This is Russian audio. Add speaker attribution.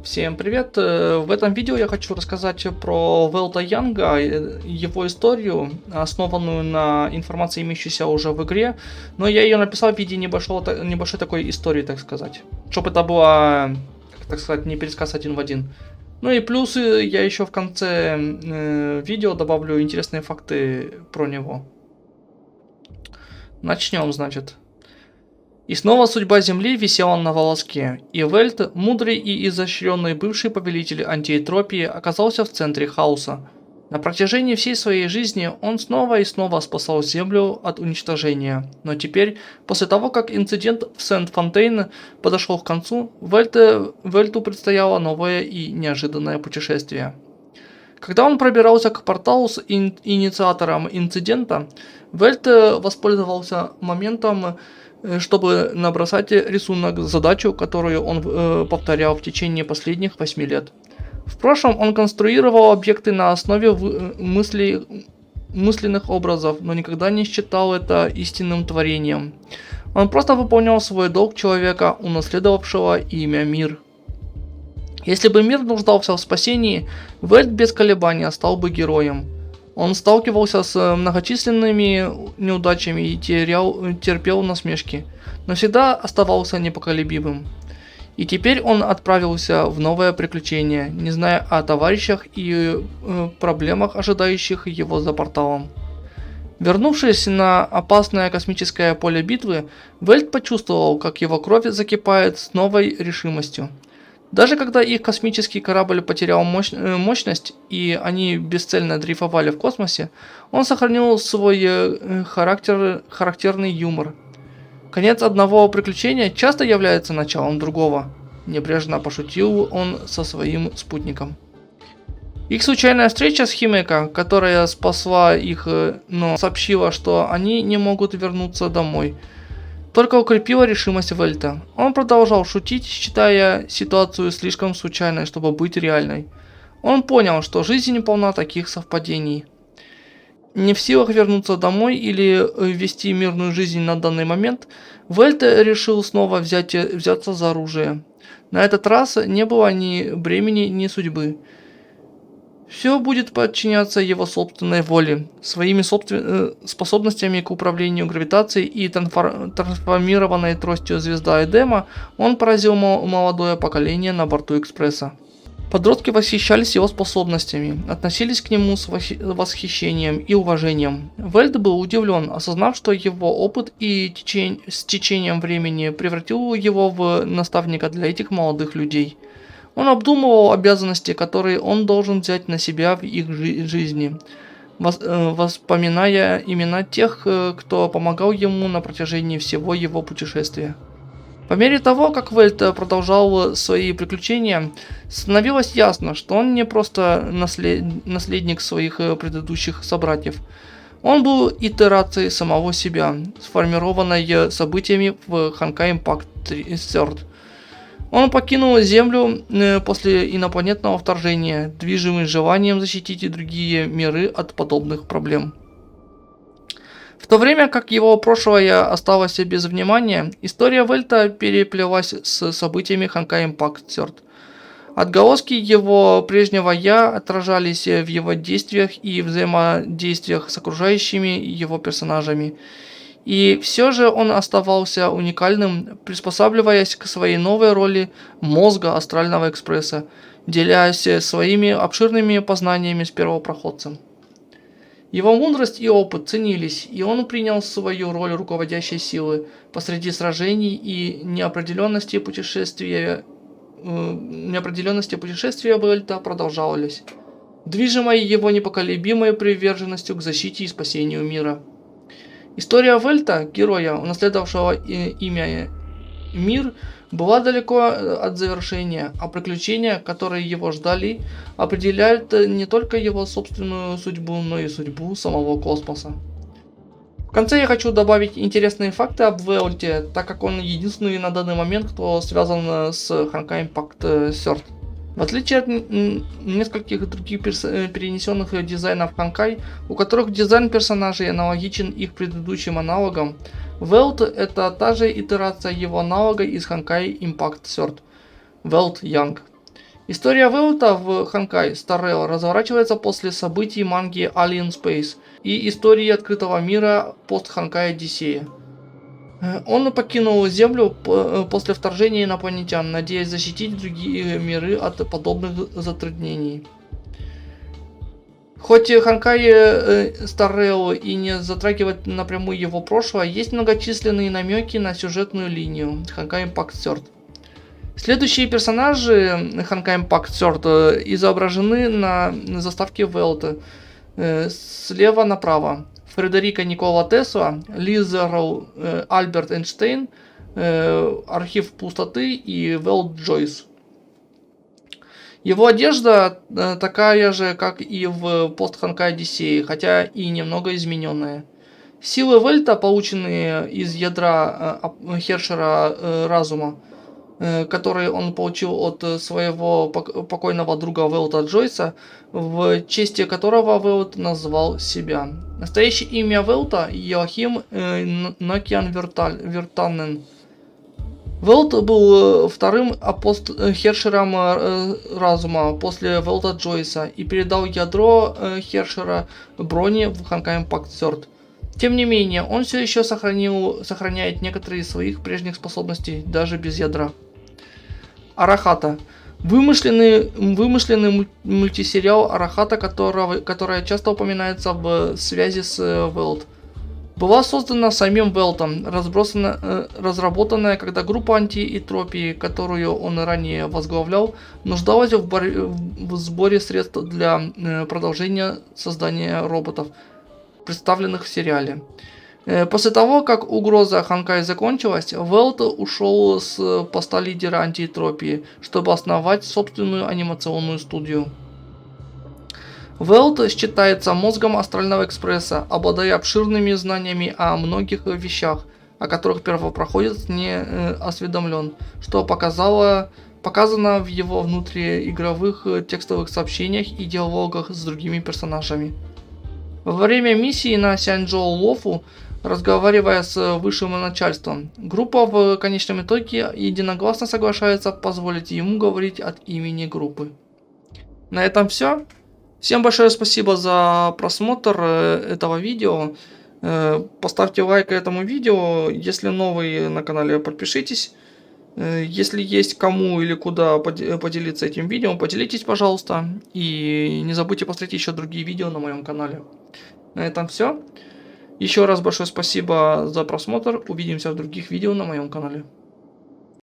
Speaker 1: Всем привет! В этом видео я хочу рассказать про Велта Янга, его историю, основанную на информации, имеющейся уже в игре, но я ее написал в виде небольшой такой истории, так сказать, чтобы это было, так сказать, не пересказ один в один. Ну и плюс я еще в конце видео добавлю интересные факты про него. Начнем, значит. И снова судьба Земли висела на волоске, и Вельт, мудрый и изощренный бывший повелитель антиэтропии, оказался в центре хаоса. На протяжении всей своей жизни он снова и снова спасал Землю от уничтожения, но теперь, после того, как инцидент в Сент-Фонтейн подошел к концу, Вельту предстояло новое и неожиданное путешествие. Когда он пробирался к порталу с инициатором инцидента, Вельт воспользовался моментом, чтобы набросать рисунок, задачу, которую он повторял в течение последних 8 лет. В прошлом он конструировал объекты на основе мысленных образов, но никогда не считал это истинным творением. Он просто выполнял свой долг человека, унаследовавшего имя Мир. Если бы мир нуждался в спасении, Вельт без колебания стал бы героем. Он сталкивался с многочисленными неудачами и терпел насмешки, но всегда оставался непоколебимым. И теперь он отправился в новое приключение, не зная о товарищах и проблемах, ожидающих его за порталом. Вернувшись на опасное космическое поле битвы, Вельт почувствовал, как его кровь закипает с новой решимостью. Даже когда их космический корабль потерял мощность и они бесцельно дрейфовали в космосе, он сохранил свой характерный юмор. Конец одного приключения часто является началом другого. Небрежно пошутил он со своим спутником. Их случайная встреча с Химека, которая спасла их, но сообщила, что они не могут вернуться домой, только укрепила решимость Вельта. Он продолжал шутить, считая ситуацию слишком случайной, чтобы быть реальной. Он понял, что жизнь полна таких совпадений. Не в силах вернуться домой или вести мирную жизнь на данный момент, Вельт решил снова взяться за оружие. На этот раз не было ни бремени, ни судьбы. Все будет подчиняться его собственной воле, своими способностями к управлению гравитацией и трансформированной тростью звезда Эдема, он поразил молодое поколение на борту Экспресса. Подростки восхищались его способностями, относились к нему с восхищением и уважением. Вельт был удивлен, осознав, что его опыт с течением времени превратил его в наставника для этих молодых людей. Он обдумывал обязанности, которые он должен взять на себя в их жизни, вспоминая имена тех, кто помогал ему на протяжении всего его путешествия. По мере того, как Вельт продолжал свои приключения, становилось ясно, что он не просто наследник своих предыдущих собратьев. Он был итерацией самого себя, сформированной событиями в Honkai Impact III. Он покинул Землю после инопланетного вторжения, движимый желанием защитить и другие миры от подобных проблем. В то время как его прошлое осталось без внимания, история Вельта переплелась с событиями Honkai Impact III. Отголоски его прежнего «я» отражались в его действиях и взаимодействиях с окружающими его персонажами. И все же он оставался уникальным, приспосабливаясь к своей новой роли мозга Астрального Экспресса, делясь своими обширными познаниями с первопроходцем. Его мудрость и опыт ценились, и он принял свою роль руководящей силы посреди сражений и неопределенности путешествия Вельта продолжались, движимой его непоколебимой приверженностью к защите и спасению мира. История Вельта, героя, унаследовавшего имя Мир, была далеко от завершения, а приключения, которые его ждали, определяют не только его собственную судьбу, но и судьбу самого космоса. В конце я хочу добавить интересные факты об Велте, так как он единственный на данный момент, кто связан с Honkai Impact III. В отличие от нескольких других перенесенных дизайнов Honkai, у которых дизайн персонажей аналогичен их предыдущим аналогам, Вельт — это та же итерация его аналога из Honkai Impact III, Велт Янг. История Велта в Ханкай Star Rail разворачивается после событий манги Alien Space и истории открытого мира пост-Ханкай Одиссея. Он покинул Землю после вторжения инопланетян, надеясь защитить другие миры от подобных затруднений. Хоть Ханкай Star Rail и не затрагивает напрямую его прошлое, есть многочисленные намеки на сюжетную линию Ханкай Impact Third. Следующие персонажи Ханкай Impact Third изображены на заставке Велта слева направо. Фредерико Никола Тесла, Лизерл Альберт Эйнштейн, Архив пустоты и Велт Джойс. Его одежда такая же, как и в пост-Ханкай Одиссее, хотя и немного измененная. Силы Велта, полученные из ядра Хершера разума, который он получил от своего покойного друга Велта Джойса, в честь которого Велт назвал себя. Настоящее имя Велта – Йоахим Нокиан Виртанен. Велт был вторым Хершером разума после Велта Джойса и передал ядро Хершера Брони в Ханкай Impact Third. Тем не менее, он все еще сохраняет некоторые из своих прежних способностей, даже без ядра. Арахата. Вымышленный мультисериал Арахата, которая часто упоминается в связи с Велт. Была создана самим Велтом, разработанная, когда группа антиэтропии, которую он ранее возглавлял, нуждалась в сборе средств для продолжения создания роботов, представленных в сериале. После того, как угроза Ханкай закончилась, Велт ушел с поста лидера антиэтропии, чтобы основать собственную анимационную студию. Велт считается мозгом Астрального экспресса, обладая обширными знаниями о многих вещах, о которых первопроходец не осведомлен, что показано в его внутриигровых текстовых сообщениях и диалогах с другими персонажами. Во время миссии на Сяньчжоу Лофу, разговаривая с высшим начальством, группа в конечном итоге единогласно соглашается позволить ему говорить от имени группы. На этом все. Всем большое спасибо за просмотр этого видео. Поставьте лайк этому видео. Если новый на канале, подпишитесь. Если есть кому или куда поделиться этим видео, поделитесь, пожалуйста. И не забудьте посмотреть еще другие видео на моем канале. На этом все. Еще раз большое спасибо за просмотр. Увидимся в других видео на моем канале.